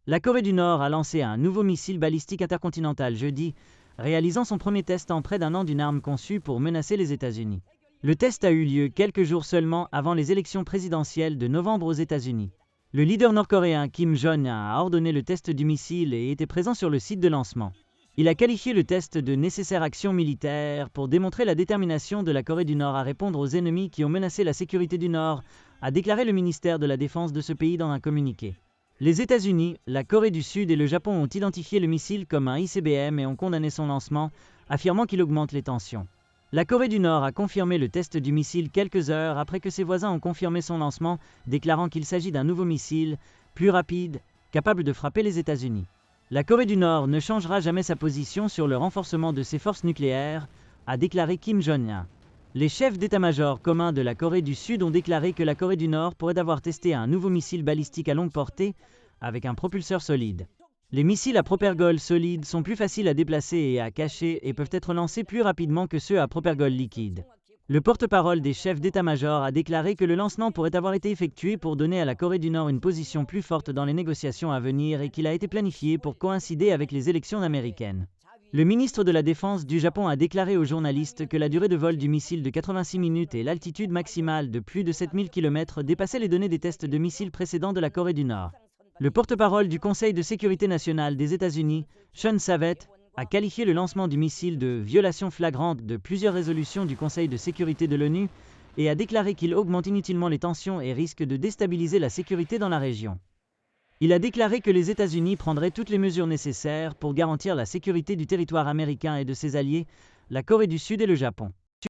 La Corée du Nord a lancé un nouveau missile balistique intercontinental jeudi, réalisant son premier test en près d'un an d'une arme conçue pour menacer les États-Unis. Le test a eu lieu quelques jours seulement avant les élections présidentielles de novembre aux États-Unis. Le leader nord-coréen Kim Jong-un a ordonné le test du missile et était présent sur le site de lancement. Il a qualifié le test de nécessaire action militaire pour démontrer la détermination de la Corée du Nord à répondre aux ennemis qui ont menacé la sécurité du Nord, a déclaré le ministère de la Défense de ce pays dans un communiqué. Les États-Unis, la Corée du Sud et le Japon ont identifié le missile comme un ICBM et ont condamné son lancement, affirmant qu'il augmente les tensions. La Corée du Nord a confirmé le test du missile quelques heures après que ses voisins ont confirmé son lancement, déclarant qu'il s'agit d'un nouveau missile, plus rapide, capable de frapper les États-Unis. La Corée du Nord ne changera jamais sa position sur le renforcement de ses forces nucléaires, a déclaré Kim Jong-un. Les chefs d'état-major communs de la Corée du Sud ont déclaré que la Corée du Nord pourrait avoir testé un nouveau missile balistique à longue portée avec un propulseur solide. Les missiles à propergol solide sont plus faciles à déplacer et à cacher et peuvent être lancés plus rapidement que ceux à propergol liquide. Le porte-parole des chefs d'état-major a déclaré que le lancement pourrait avoir été effectué pour donner à la Corée du Nord une position plus forte dans les négociations à venir et qu'il a été planifié pour coïncider avec les élections américaines. Le ministre de la Défense du Japon a déclaré aux journalistes que la durée de vol du missile de 86 minutes et l'altitude maximale de plus de 7000 km dépassaient les données des tests de missiles précédents de la Corée du Nord. Le porte-parole du Conseil de sécurité nationale des États-Unis, Sean Savett, a qualifié le lancement du missile de violation flagrante de plusieurs résolutions du Conseil de sécurité de l'ONU et a déclaré qu'il augmente inutilement les tensions et risque de déstabiliser la sécurité dans la région. Il a déclaré que les États-Unis prendraient toutes les mesures nécessaires pour garantir la sécurité du territoire américain et de ses alliés, la Corée du Sud et le Japon.